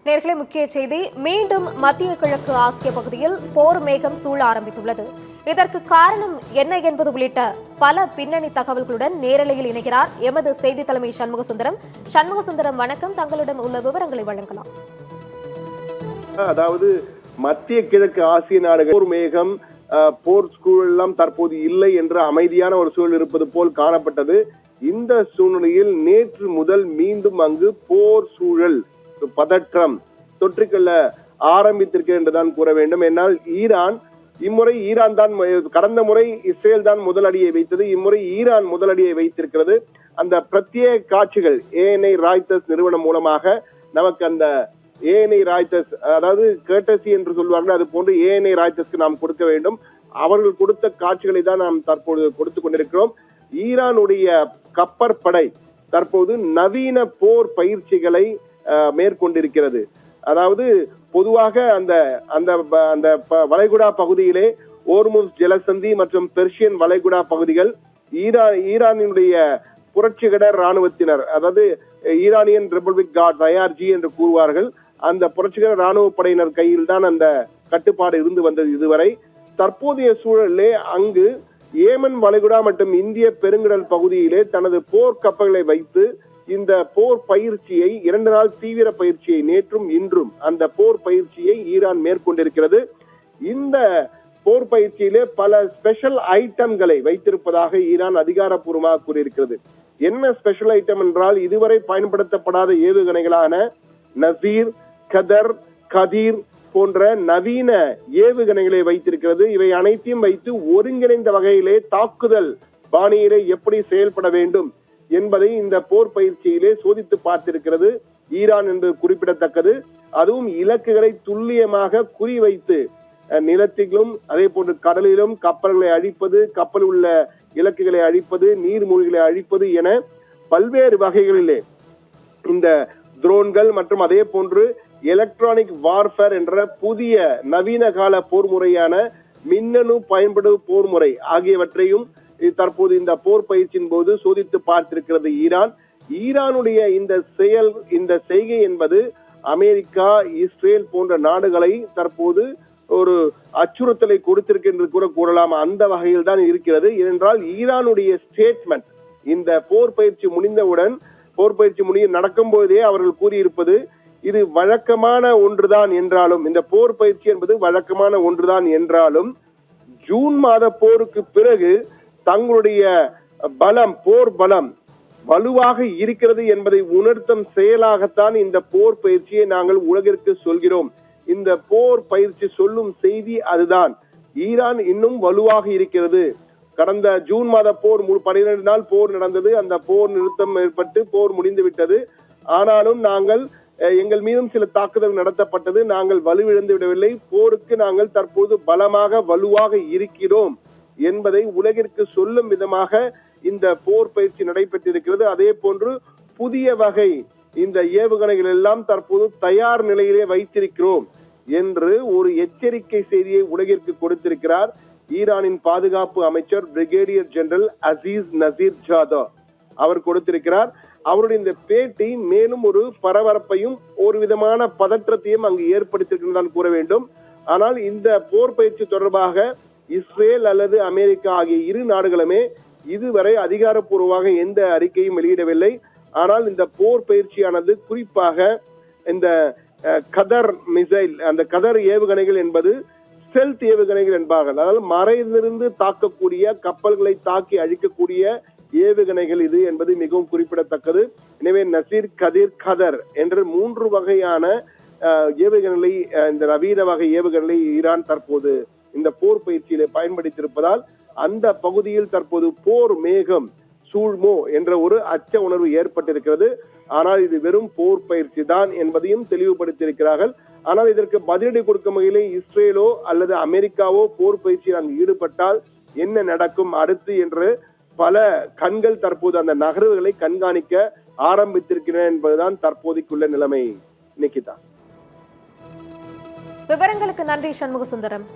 நேர்களே, முக்கிய செய்தி. மீண்டும் மத்திய கிழக்கு ஆசிய பகுதியில் போர் மேகம் சூழ ஆரம்பித்துள்ளது. இதற்கு காரணம் என்ன என்பது உள்ளிட்ட பல பின்னணி தகவல்களுடன் நேரலையில் இணைகிறார் எமது செய்தி தலைமை சண்முகசுந்தரம். சண்முகசுந்தரம், வணக்கம். தங்களிடம் உள்ள விவரங்களை வழங்கலாம். அதாவது மத்திய கிழக்கு ஆசிய நாடுகள் போர் மேகம், போர் சூழல் எல்லாம் தற்போது இல்லை என்ற அமைதியான ஒரு சூழல் இருப்பது போல் காணப்பட்டது. இந்த சூழ்நிலையில் நேற்று முதல் மீண்டும் அங்கு போர் சூழல், பதற்றம் தொற்றிக்கொள்ள ஆரம்பித்திருக்கிறது என்றுதான் கூற வேண்டும். என்னால் இம்முறை ஈரான் தான், கடந்த முறை இஸ்ரேல் தான் முதல் அடியை வைத்தது, இம்முறை ஈரான் முதல் அடியை வைத்திருக்கிறது. அந்த பிரத்யேக காட்சிகள் ANI ராய்ட்டர்ஸ் நிறுவனம் மூலமாக நமக்கு அந்த ANI ராய்ட்டர்ஸ், அதாவது கேட்டசி என்று சொல்வார்கள், அது போன்று ANI ராய்ட்டர்ஸ்க்கு நாம் கொடுக்க வேண்டும். அவர்கள் கொடுத்த காட்சிகளை தான் நாம் தற்போது கொடுத்துக் கொண்டிருக்கிறோம். ஈரானுடைய கப்பற்படை தற்போது நவீன போர் பயிற்சிகளை மேற்கொண்டிருக்கிறது. அதாவது பொதுவாக அந்த அந்த அந்த வளைகுடா பகுதியிலே ஓர்முஸ் ஜலசந்தி மற்றும் பெர்ஷியன் வளைகுடா பகுதிகள் ஈரானினுடைய புரட்சிகர ராணுவத்தினர், அதாவது ஈரானியன் ரிபப்ளிக் கார்ட்ஸ் IRG என்று கூறுவார்கள், அந்த புரட்சிகர ராணுவ படையினர் கையில் தான் அந்த கட்டுப்பாடு இருந்து வந்தது இதுவரை. தற்போதைய சூழலிலே அங்கு ஏமன் வளைகுடா மற்றும் இந்திய பெருங்கடல் பகுதியிலே தனது போர் கப்பல்களை வைத்து இந்த போர் பயிற்சியை, 2 நாள் தீவிர பயிற்சியை, நேற்றும் இன்றும் அந்த போர் பயிற்சியை ஈரான் மேற்கொண்டிருக்கிறது. இந்த போர் பயிற்சியிலே பல ஸ்பெஷல் ஐட்டம்களை வைத்திருப்பதாக ஈரான் அதிகாரப்பூர்வமாக கூறியிருக்கிறது. என்ன ஸ்பெஷல் ஐட்டம் என்றால், இதுவரை பயன்படுத்தப்படாத ஏவுகணைகளான நசீர், கதர், கதீர் போன்ற நவீன ஏவுகணைகளை வைத்திருக்கிறது. இவை அனைத்தையும் வைத்து ஒருங்கிணைந்த வகையிலே தாக்குதல் பாணியிலே எப்படி செயல்பட வேண்டும் என்பதை இந்த போர் பயிற்சியிலே சோதித்து பார்த்திருக்கிறது ஈரான் என்று குறிப்பிடத்தக்கது. அதுவும் இலக்குகளை துல்லியமாக குறிவைத்து நிலத்திலும் அதே போன்று கடலிலும் கப்பல்களை அழிப்பது, கப்பல் உள்ள இலக்குகளை அழிப்பது, நீர்மூழ்கிகளை அழிப்பது என பல்வேறு வகைகளிலே இந்த ட்ரோன்கள் மற்றும் அதே போன்று எலக்ட்ரானிக் வார்ஃபேர் என்ற புதிய நவீன கால போர் முறையான மின்னணு பயன்படும் போர் முறை ஆகியவற்றையும் தற்போது இந்த போர் பயிற்சியின் போது சோதித்து பார்த்திருக்கிறது ஈரான். ஈரானுடைய இந்த செய்கை என்பது அமெரிக்கா, இஸ்ரேல் போன்ற நாடுகளை தற்போது ஒரு அச்சுறுத்தலை கொடுத்திருக்கின்றது கூட கூறலாம். அந்த வகையில் தான் இருக்கிறது. ஏனென்றால் ஈரானுடைய ஸ்டேட்மெண்ட் இந்த போர் பயிற்சி முடிந்தவுடன், போர் பயிற்சி நடக்கும் போதே அவர்கள் கூறியிருப்பது, இது வழக்கமான ஒன்றுதான் என்றாலும், இந்த போர் பயிற்சி என்பது வழக்கமான ஒன்றுதான் என்றாலும், ஜூன் மாத போருக்கு பிறகு தங்களுடைய பலம், போர் பலம் வலுவாக இருக்கிறது என்பதை உணர்த்தும் செயலாகத்தான் இந்த போர் பயிற்சியை நாங்கள் உலகிற்கு சொல்கிறோம். இந்த போர் பயிற்சி சொல்லும் செய்தி அதுதான். ஈரான் இன்னும் வலுவாக இருக்கிறது. கடந்த ஜூன் மாத போர் 12 நாள் போர் நடந்தது. அந்த போர் நிறுத்தம் ஏற்பட்டு போர் முடிந்து விட்டது. ஆனாலும் எங்கள் மீதும் சில தாக்குதல் நடத்தப்பட்டது. நாங்கள் வலுவிழந்து விடவில்லை. போருக்கு நாங்கள் தற்போது பலமாக வலுவாக இருக்கிறோம் என்பதை உலகிற்கு சொல்லும் விதமாக இந்த போர் பயிற்சி நடைபெற்றிருக்கிறது. அதே போன்று புதிய வகை இந்த ஏவுகணைகள் எல்லாம் தற்போது தயார் நிலையிலே வைத்திருக்கிறோம் என்று ஒரு எச்சரிக்கை செய்தியை உலகிற்கு கொடுத்திருக்கிறார் ஈரானின் பாதுகாப்பு அமைச்சர் பிரிகேடியர் ஜெனரல் அசீஸ் நசீர் ஜாதா. அவர் கொடுத்திருக்கிறார். அவருடைய இந்த பேட்டி மேலும் ஒரு பரபரப்பையும் ஒரு விதமான பதற்றத்தையும் அங்கு ஏற்படுத்தியிருக்கிறார் கூற வேண்டும். ஆனால் இந்த போர் பயிற்சி தொடர்பாக இஸ்ரேல் அல்லது அமெரிக்கா ஆகிய இரு நாடுகளுமே இதுவரை அதிகாரப்பூர்வமாக எந்த அறிக்கையும் வெளியிடவில்லை. ஆனால் இந்த போர் பயிற்சியானது குறிப்பாக இந்த கதர் மிசைல், அந்த கதர் ஏவுகணைகள் என்பது ஸ்டெல்த் ஏவுகணைகள் என்பார்கள். அதாவது மறைந்திருந்து தாக்கக்கூடிய, கப்பல்களை தாக்கி அழிக்கக்கூடிய ஏவுகணைகள் இது என்பது மிகவும் குறிப்பிடத்தக்கது. எனவே நசீர், கதீர், கதர் என்ற 3 வகையான ஏவுகணைகளை, இந்த நவீன வகை ஏவுகணைகளை ஈரான் தற்போது இந்த போர் பயிற்சியிலே பயன்படுத்தியிருப்பதால் அந்த பகுதியில் தற்போது போர் மேகம் சூழ்மோ என்ற ஒரு அச்ச உணர்வு ஏற்பட்டிருக்கிறது. ஆனால் இது வெறும் போர் பயிற்சி தான் என்பதையும் தெளிவுபடுத்தியிருக்கிறார்கள். ஆனால் இதற்கு பதிலடி கொடுக்கும் வகையிலே இஸ்ரேலோ அல்லது அமெரிக்காவோ போர் பயிற்சியில் அங்கு ஈடுபட்டால் என்ன நடக்கும் அடுத்து என்று பல கண்கள் தற்போது அந்த நகர்வுகளை கண்காணிக்க ஆரம்பித்திருக்கிறேன் என்பதுதான் தற்போதைக்குள்ள நிலைமை. நிக்கிதா, விவரங்களுக்கு நன்றி சண்முகசுந்தரம்.